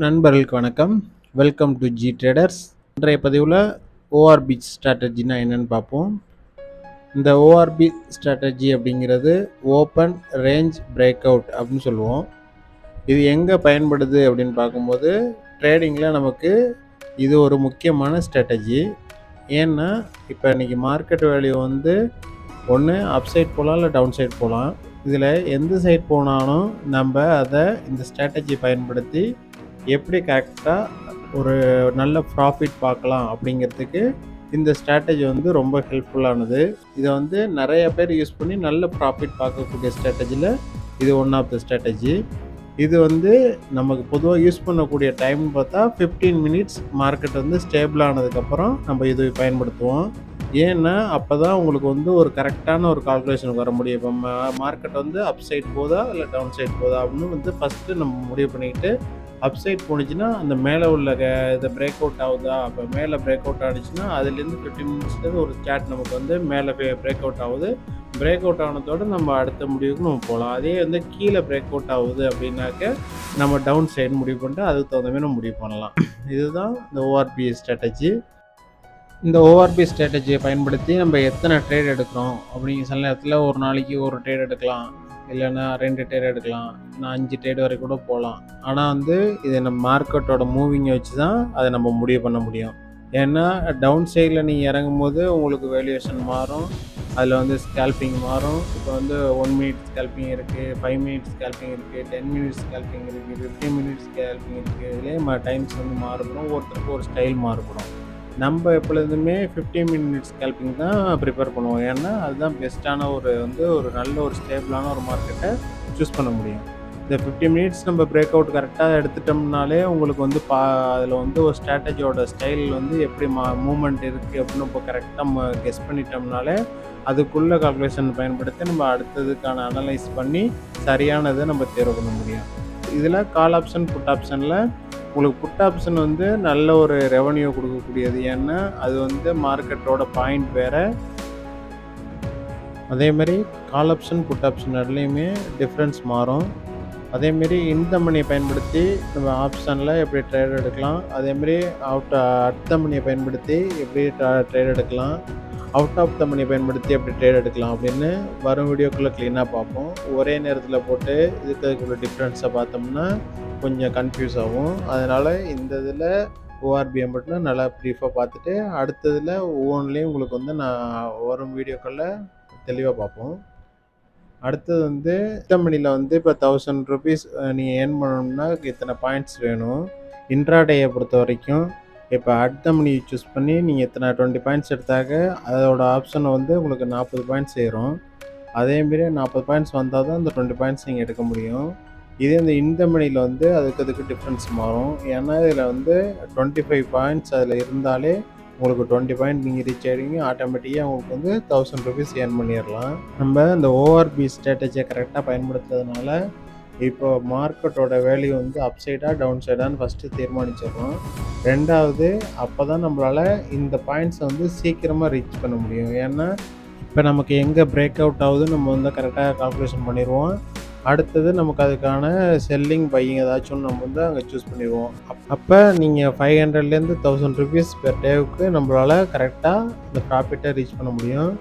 நண்பர்களுக்கு வணக்கம். Welcome to G traders. இன்றைய பதிவில் ஓஆர்பி ஸ்ட்ராட்டஜினா என்னன்னு பார்ப்போம். இந்த ஓஆர்பி ஸ்ட்ராட்டஜி அப்படிங்கிறது ஓப்பன் ரேஞ்ச் பிரேக் அவுட் அப்படின்னு சொல்லுவோம். இது எங்கே பயன்படுது அப்படின்னு பார்க்கும்போது ட்ரேடிங்கில் நமக்கு இது ஒரு முக்கியமான ஸ்ட்ராட்டஜி. ஏன்னா இப்போ இன்றைக்கி மார்க்கெட் வேல்யூ வந்து ஒன்று அப் சைட் போகலாம் இல்லை டவுன் சைட் போகலாம். இதில் எந்த சைட் போனாலும் நம்ம அதை இந்த ஸ்ட்ராட்டஜி பயன்படுத்தி எப்படி கரெக்டாக ஒரு நல்ல ப்ராஃபிட் பார்க்கலாம் அப்படிங்கிறதுக்கு இந்த ஸ்ட்ராட்டஜி வந்து ரொம்ப ஹெல்ப்ஃபுல்லானது. இதை வந்து நிறைய பேர் யூஸ் பண்ணி நல்ல ப்ராஃபிட் பார்க்கக்கூடிய ஸ்ட்ராட்டஜியில் இது ஒன் ஆஃப் த ஸ்ட்ராட்டஜி. இது வந்து நமக்கு பொதுவாக யூஸ் பண்ணக்கூடிய டைம்னு பார்த்தா 15 மினிட்ஸ் மார்க்கெட் வந்து ஸ்டேபிள் ஆனதுக்கப்புறம் நம்ம இது பயன்படுத்துவோம். ஏன்னா அப்போ தான் உங்களுக்கு வந்து ஒரு கரெக்டான ஒரு கால்குலேஷனுக்கு வர முடியும். இப்போ மார்க்கெட் வந்து அப் சைட் போதா இல்லை டவுன் சைட் போதா அப்படின்னு வந்து ஃபஸ்ட்டு நம்ம முடிவு பண்ணிக்கிட்டு அப் சைட் போணுச்சுன்னா அந்த மேலே உள்ள இதை பிரேக் அவுட் ஆகுதா, அப்போ மேலே பிரேக் அவுட் ஆகிடுச்சுன்னா அதுலேருந்து 15 மினிட்ஸ்லேருந்து ஒரு சார்ட் நமக்கு வந்து மேலே பிரேக் அவுட் ஆகுது. பிரேக் அவுட் ஆனதோடு நம்ம அடுத்த முடிவுக்கு நம்ம போகலாம். அதே வந்து கீழே பிரேக் அவுட் ஆகுது அப்படின்னாக்க நம்ம டவுன் சைடு முடிவு பண்ணிட்டு அதுக்கு தகுந்த மாதிரி நம்ம முடிவு பண்ணலாம். இதுதான் இந்த ஓஆர்பி ஸ்ட்ராட்டஜி. இந்த ஓஆர்பி ஸ்ட்ராட்டஜியை பயன்படுத்தி நம்ம எத்தனை ட்ரேட் எடுக்கிறோம் அப்படிங்கிற சில நேரத்தில் ஒரு நாளைக்கு ஒரு ட்ரேட் எடுக்கலாம், இல்லைன்னா 2 ட்ரேட் எடுக்கலாம், நான் 5 ட்ரேட் வரைக்கும் கூட போகலாம். ஆனால் வந்து இது நம்ம மார்க்கெட்டோட மூவிங்கை வச்சு தான் அதை நம்ம முடிவு பண்ண முடியும். ஏன்னா டவுன் சைடில் நீங்கள் இறங்கும் போது உங்களுக்கு வேல்யூவேஷன் மாறும், அதில் வந்து ஸ்கேல்பிங் மாறும். இப்போ வந்து 1 மினிட் ஸ்கேல்பிங் இருக்குது, 5 மினிட்ஸ் ஸ்கேல்பிங் இருக்குது, 10 மினிட்ஸ் ஸ்கேல்பிங் இருக்குது, 15 மினிட்ஸ் ஸ்கேல்பிங் இருக்குது. இதுலேயே டைம்ஸ் வந்து மாறுபடும், ஒருத்தருக்கு ஒரு ஸ்டைல் மாறுபடும். நம்ம எப்பொழுதுமே 15 மினிட்ஸ் ஸ்கேல்பிங் தான் ப்ரிப்பேர் பண்ணுவோம். ஏன்னா அதுதான் பெஸ்ட்டான ஒரு நல்ல ஒரு ஸ்டேபிளான ஒரு மார்க்கெட்டை சூஸ் பண்ண முடியும். இந்த 15 மினிட்ஸ் நம்ம பிரேக் அவுட் கரெக்டாக எடுத்துட்டோம்னாலே உங்களுக்கு வந்து அதில் வந்து ஒரு ஸ்ட்ராட்டஜியோட ஸ்டைல் வந்து எப்படி மூமெண்ட் இருக்குது அப்படின்னு இப்போ கரெக்டாக நம்ம கெஸ் பண்ணிட்டோம்னாலே அதுக்குள்ளே கால்குலேஷன் பயன்படுத்தி நம்ம அடுத்ததுக்கான அனலைஸ் பண்ணி சரியானதை நம்ம தேர்வு பண்ண முடியும். இதில் கால் ஆப்ஷன் புட் ஆப்ஷனில் உங்களுக்கு புட் ஆப்ஷன் வந்து நல்ல ஒரு ரெவன்யூ கொடுக்கக்கூடியது. ஏன்னா அது வந்து மார்க்கெட்டோட பாயிண்ட் வேறு. அதேமாரி கால் ஆப்ஷன் புட் ஆப்ஷன் ரெண்டுலேயுமே டிஃப்ரென்ஸ் மாறும். அதேமாரி இந்த மணியை பயன்படுத்தி நம்ம ஆப்ஷனில் எப்படி ட்ரேட் எடுக்கலாம், அதேமாரி அட் த மணியை பயன்படுத்தி எப்படி ட்ரேட் எடுக்கலாம், அவுட் ஆஃப் த மணியை பயன்படுத்தி எப்படி ட்ரேட் எடுக்கலாம் அப்படின்னு வரும் வீடியோக்குள்ளே க்ளீனாக பார்ப்போம். ஒரே நேரத்தில் போட்டு இதுக்குள்ள டிஃப்ரென்ஸை பார்த்தோம்னா கொஞ்சம் கன்ஃபியூஸ் ஆகும். அதனால் இந்த இதில் ஓஆர்பியை மட்டும் நல்லா ப்ரீஃபாக பார்த்துட்டு அடுத்ததில் ஒவ்வொன்றுலேயும் உங்களுக்கு வந்து நான் வரும் வீடியோக்களில் தெளிவாக பார்ப்போம். அடுத்தது வந்து மணியில் வந்து இப்போ 1000 ருபீஸ் நீங்கள் ஏர்ன் பண்ணணும்னா இத்தனை பாயிண்ட்ஸ் வேணும். இன்ட்ராடேயை பொறுத்த வரைக்கும் இப்போ அட் த மணி சூஸ் பண்ணி நீங்கள் இத்தனை 20 பாயிண்ட்ஸ் எடுத்தாக்க அதோட ஆப்ஷனை வந்து உங்களுக்கு 40 பாயிண்ட்ஸ் ஏறும். அதேமாரி 40 பாயிண்ட்ஸ் வந்தால் தான் இந்த 20 பாயிண்ட்ஸ் நீங்கள் எடுக்க முடியும். இதே இந்த மணியில் வந்து அதுக்கு டிஃப்ரென்ஸ் மாறும். ஏன்னா இதில் வந்து 25 பாயிண்ட்ஸ் அதில் இருந்தாலே உங்களுக்கு 20 பாயிண்ட் நீங்கள் ரீச் ஆகிடுவீங்க. ஆட்டோமேட்டிக்காக உங்களுக்கு வந்து 1000 ருபீஸ் ஏர்ன் பண்ணிடலாம். நம்ம இந்த ஓஆர்பி ஸ்ட்ராட்டஜியை கரெக்டாக பயன்படுத்துறதுனால இப்போ மார்க்கெட்டோட வேல்யூ வந்து அப் சைடாக டவுன் சைடான்னு ஃபஸ்ட்டு தீர்மானிச்சிடறோம். ரெண்டாவது அப்போ தான் நம்மளால் இந்த பாயிண்ட்ஸை வந்து சீக்கிரமாக ரீச் பண்ண முடியும். ஏன்னா இப்போ நமக்கு எங்கே பிரேக் அவுட் ஆகுது நம்ம வந்து கரெக்டாக கால்குலேஷன் பண்ணிடுவோம். அடுத்தது நமக்கு அதுக்கான செல்லிங் பையிங் ஏதாச்சும் நம்ம வந்து அங்கே சூஸ் பண்ணிடுவோம். அப்போ நீங்கள் 500லேருந்து 1000 ருபீஸ் பெர் டேவுக்கு நம்மளால் கரெக்டாக இந்த ப்ராஃபிட்டை ரீச் பண்ண முடியும்.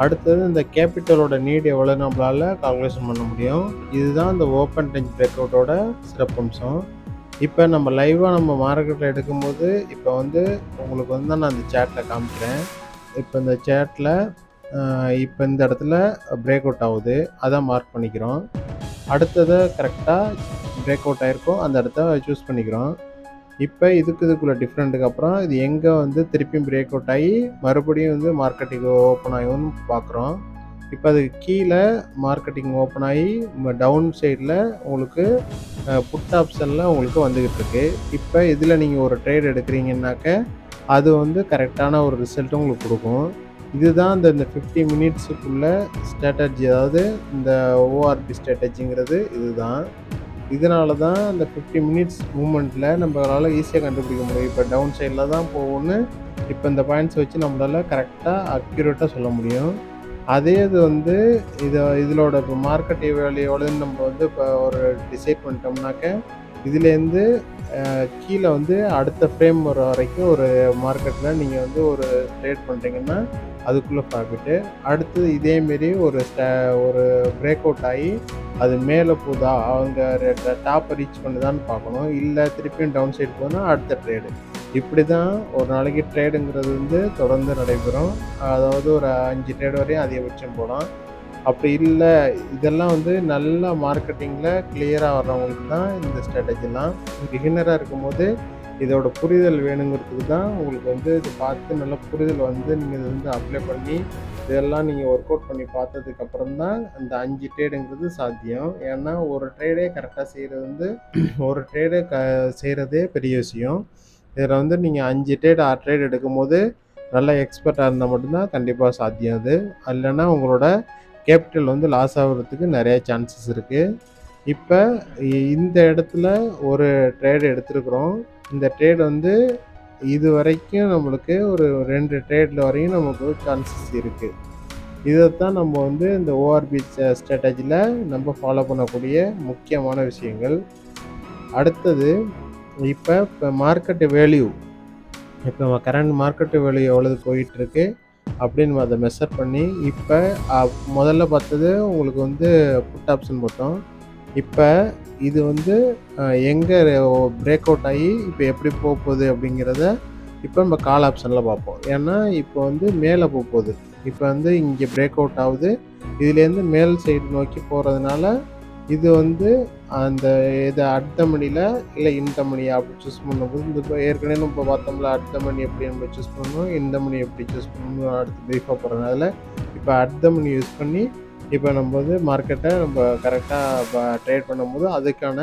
அடுத்தது இந்த கேபிட்டலோட நீட் எவ்வளோ நம்மளால் கால்குலேஷன் பண்ண முடியும். இதுதான் இந்த ஓப்பன் ரேஞ்ச் பிரேக் அவுட்டோட சிறப்பம்சம். இப்போ நம்ம லைவாக நம்ம மார்க்கெட்டில் எடுக்கும்போது இப்போ வந்து உங்களுக்கு வந்து நான் அந்த சேட்டில் காமிக்கிறேன். இப்போ இந்த சேட்டில் இப்போ இந்த இடத்துல பிரேக் அவுட் ஆகுது, அதை மார்க் பண்ணிக்கிறோம். அடுத்தது கரெக்டாக பிரேக் அவுட் ஆகிருக்கும், அந்த இடத்த சூஸ் பண்ணிக்கிறோம். இப்போ இதுக்குள்ளே டிஃப்ரெண்ட்டுக்கு அப்புறம் இது எங்கே வந்து திருப்பியும் பிரேக் அவுட் ஆகி மறுபடியும் வந்து மார்க்கெட்டிங் ஓப்பன் ஆகும்னு பார்க்குறோம். இப்போ அதுக்கு கீழே மார்க்கெட்டிங் ஓப்பன் ஆகி டவுன் சைடில் உங்களுக்கு புட் ஆப்ஷனில் உங்களுக்கு வந்துக்கிட்டு இருக்கு. இப்போ இதில் நீங்கள் ஒரு ட்ரேட் எடுக்கிறீங்கன்னாக்க அது வந்து கரெக்டான ஒரு ரிசல்ட்டும் உங்களுக்கு கொடுக்கும். இதுதான் இந்த 50 மினிட்ஸுக்குள்ள ஸ்ட்ராட்டஜி. அதாவது இந்த ஓஆர்பி ஸ்ட்ராட்டஜிங்கிறது இதுதான். இதனால தான் இந்த 50 மினிட்ஸ் மூமெண்ட்டில் நம்மளால் ஈஸியாக கண்டுபிடிக்க முடியும். இப்போ டவுன் சைடில் தான் போகும்னு இப்போ இந்த பாயிண்ட்ஸ் வச்சு நம்மளால் கரெக்டாக அக்யூரேட்டாக சொல்ல முடியும். அதே இது வந்து இதோட இப்போ மார்க்கெட் வேல்யூ எவ்வளோன்னு நம்ம வந்து இப்போ ஒரு டிசைட் பண்ணிட்டோம்னாக்க இதுலேருந்து கீழ வந்து அடுத்த ஃப்ரேம் வர வரைக்கும் ஒரு மார்க்கெட்டில் நீங்கள் வந்து ஒரு ட்ரேட் பண்ணுறீங்கன்னா அதுக்குள்ளே ப்ராஃபிட்டு. அடுத்தது இதேமாரி ஒரு பிரேக் அவுட் ஆகி அது மேலே போதா, அவங்க டாப்பை ரீச் பண்ணுதான்னு பார்க்கணும். இல்லை திருப்பியும் டவுன் சைடு போனா அடுத்த ட்ரேடு. இப்படி தான் ஒரு நாளைக்கு ட்ரேடுங்கிறது வந்து தொடர்ந்து நடைபெறும். அதாவது ஒரு 5 ட்ரேட் வரையும் அதிகபட்சம் போகலாம். அப்படி இல்லை, இதெல்லாம் வந்து நல்லா மார்க்கெட்டிங்கில் கிளியராக வர்றவங்களுக்கு தான் இந்த ஸ்ட்ராட்டஜிலாம். பிகினராக இருக்கும்போது இதோட புரிதல் வேணுங்கிறதுக்கு தான் உங்களுக்கு வந்து இது பார்த்து நல்ல புரிதல் வந்து நீங்கள் இதை வந்து அப்ளை பண்ணி இதெல்லாம் நீங்கள் ஒர்க் அவுட் பண்ணி பார்த்ததுக்கப்புறம் தான் அந்த 5 ட்ரேடுங்கிறது சாத்தியம். ஏன்னா ஒரு ட்ரேடே கரெக்டாக செய்கிறது வந்து ஒரு ட்ரேடு செய்கிறதே பெரிய விஷயம். இதில் வந்து நீங்கள் 5 ட்ரேடு 6 ட்ரேடு எடுக்கும்போது நல்லா எக்ஸ்பர்ட்டாக இருந்தால் மட்டும்தான் கண்டிப்பாக சாத்தியம் அது. இல்லைன்னா உங்களோட கேபிட்டல் வந்து லாஸ் ஆகிறதுக்கு நிறைய சான்சஸ் இருக்குது. இப்போ இந்த இடத்துல ஒரு ட்ரேடு எடுத்துருக்குறோம். இந்த ட்ரேடு வந்து இது வரைக்கும் நம்மளுக்கு ஒரு 2 ட்ரேடில் வரையும் நமக்கு சான்சஸ் இருக்குது. இதைத்தான் நம்ம வந்து இந்த ஓஆர்பி ஸ்ட்ராட்டஜியில் நம்ம ஃபாலோ பண்ணக்கூடிய முக்கியமான விஷயங்கள். அடுத்தது இப்போ மார்க்கெட்டு வேல்யூ, இப்போ நம்ம கரண்ட் மார்க்கெட்டு வேல்யூ எவ்வளவு போயிட்டுருக்கு அப்படின்னு நம்ம அதை மெஷர் பண்ணி இப்போ முதல்ல பார்த்தது உங்களுக்கு வந்து புட் ஆப்ஷன் பார்த்தோம். இப்போ இது வந்து எங்கே பிரேக் அவுட் ஆகி இப்போ எப்படி போகுது அப்படிங்கிறத இப்போ நம்ம கால் ஆப்ஷனில் பார்ப்போம். ஏன்னா இப்போ வந்து மேலே போகுது. இப்போ வந்து இங்கே பிரேக் அவுட் ஆகுது. இதுலேருந்து மேல் சைடு நோக்கி போகிறதுனால இது வந்து அந்த இது அடுத்த மணியில் இல்லை இந்த மணியா அப்படி சூஸ் பண்ணும்போது இந்த இப்போ ஏற்கனவே நம்ம பார்த்தோம்ல அடுத்த மணி எப்படி நம்ம சூஸ் பண்ணணும், இந்த மணி எப்படி சூஸ் பண்ணணும் அடுத்து ப்ரீஃபாக போகிறதுனால இப்போ அடுத்த மணி யூஸ் பண்ணி இப்போ நம்ம வந்து மார்க்கெட்டை நம்ம கரெக்டாக ட்ரேட் பண்ணும்போது அதுக்கான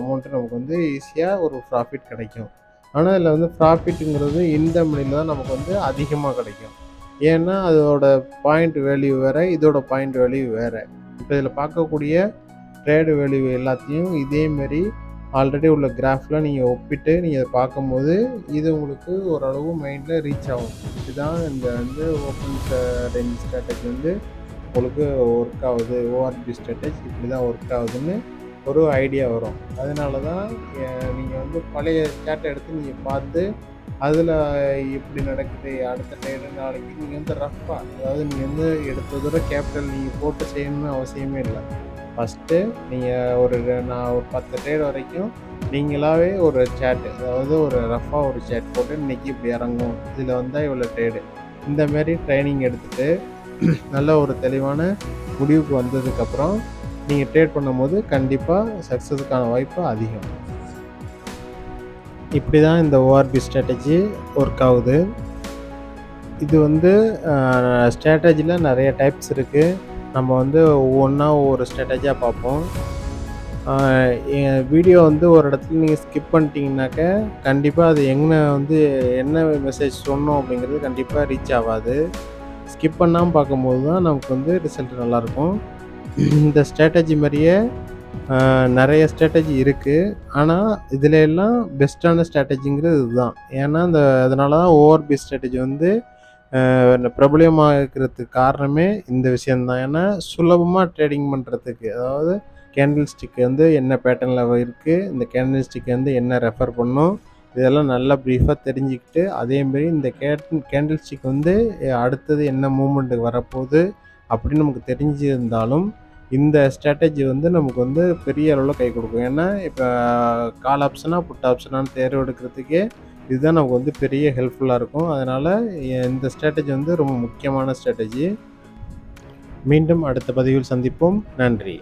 அமௌண்ட்டு நமக்கு வந்து ஈஸியாக ஒரு ப்ராஃபிட் கிடைக்கும். ஆனால் இதில் வந்து ப்ராஃபிட்டுங்கிறது இந்த மணியில் தான் நமக்கு வந்து அதிகமாக கிடைக்கும். ஏன்னா அதோட பாயிண்ட் வேல்யூ வேறு, இதோட பாயிண்ட் வேல்யூ வேறு. இப்போ இதில் பார்க்கக்கூடிய ட்ரேடு வேல்யூ எல்லாத்தையும் இதேமாரி ஆல்ரெடி உள்ள கிராஃபில் நீங்கள் ஒப்பிட்டு நீங்கள் அதை பார்க்கும்போது இது உங்களுக்கு ஓரளவு மைண்டில் ரீச் ஆகும். இதுதான் இந்த வந்து ஓப்பன் ரேஞ்ச் ஸ்ட்ராட்டஜி வந்து உங்களுக்கு ஒர்க் ஆகுது, ஓஆர்பி ஸ்ட்ராட்டஜி இப்படி தான் ஒர்க் ஆகுதுன்னு ஒரு ஐடியா வரும். அதனால தான் நீங்கள் வந்து பழைய சார்ட்டை எடுத்து நீங்கள் பார்த்து அதில் எப்படி நடக்குது அடுத்த ட்ரேடு நாளைக்கு நீங்கள் வந்து ரஃப்பாக, அதாவது நீங்கள் வந்து எடுத்ததோட கேபிட்டல் நீங்கள் போட்டு செய்யணும்னு அவசியமே இல்லை. ஃபஸ்ட்டு நீங்கள் நான் ஒரு 10 ட்ரேட் வரைக்கும் நீங்களாகவே ஒரு சேட், அதாவது ஒரு ரஃபாக ஒரு சேட் போட்டு இன்றைக்கி இப்படி இறங்கும், இதில் வந்தால் இவ்வளோ ட்ரேடு, இந்தமாரி ட்ரைனிங் எடுத்துகிட்டு நல்ல ஒரு தெளிவான முடிவுக்கு வந்ததுக்கப்புறம் நீங்கள் ட்ரேட் பண்ணும்போது கண்டிப்பாக சக்ஸஸுக்கான வாய்ப்பு அதிகம். இப்படி தான் இந்த ஓஆர்பி ஸ்ட்ராட்டஜி ஒர்க் ஆகுது. இது வந்து ஸ்ட்ராட்டஜியில் நிறைய டைப்ஸ் இருக்குது. நம்ம வந்து ஒவ்வொன்றா ஒவ்வொரு ஸ்ட்ராட்டஜியாக பார்ப்போம். வீடியோ வந்து ஒரு இடத்துல நீங்கள் ஸ்கிப் பண்ணிட்டீங்கன்னாக்க கண்டிப்பாக அது என்ன மெசேஜ் சொன்னோம் அப்படிங்கிறது கண்டிப்பாக ரீச் ஆகாது. ஸ்கிப் பண்ணாமல் பார்க்கும்போது தான் நமக்கு வந்து ரிசல்ட் நல்லாயிருக்கும். இந்த ஸ்ட்ராட்டஜி மாதிரியே நிறைய ஸ்ட்ராட்டஜி இருக்குது. ஆனால் இதில் எல்லாம் பெஸ்ட்டான ஸ்ட்ராட்டஜிங்கிறது இதுதான். ஏன்னா அதனால தான் ஓஆர்பி ஸ்ட்ராட்டஜி வந்து பிரபலமாக இருக்கிறதுக்கு காரணமே இந்த விஷயந்தான். ஏன்னா சுலபமாக ட்ரேடிங் பண்ணுறதுக்கு, அதாவது கேண்டில் ஸ்டிக் வந்து என்ன பேட்டர்னில் இருக்குது, இந்த கேண்டில் ஸ்டிக் வந்து என்ன ரெஃபர் பண்ணும், இதெல்லாம் நல்லா ப்ரீஃபாக தெரிஞ்சுக்கிட்டு அதேமாரி இந்த கேண்டில் ஸ்டிக் வந்து அடுத்தது என்ன மூமெண்ட்டுக்கு வரப்போகுது அப்படின்னு நமக்கு தெரிஞ்சிருந்தாலும் இந்த ஸ்ட்ராட்டஜி வந்து நமக்கு வந்து பெரிய அளவில் கை கொடுக்கும். ஏன்னா இப்போ கால் ஆப்ஷனாக புட் ஆப்ஷனான்னு தேர்வு எடுக்கிறதுக்கே இதுதான் நமக்கு வந்து பெரிய ஹெல்ப்ஃபுல்லாக இருக்கும். அதனால் இந்த ஸ்ட்ராட்டஜி வந்து ரொம்ப முக்கியமான ஸ்ட்ராட்டஜி. மீண்டும் அடுத்த பதிவில் சந்திப்போம். நன்றி.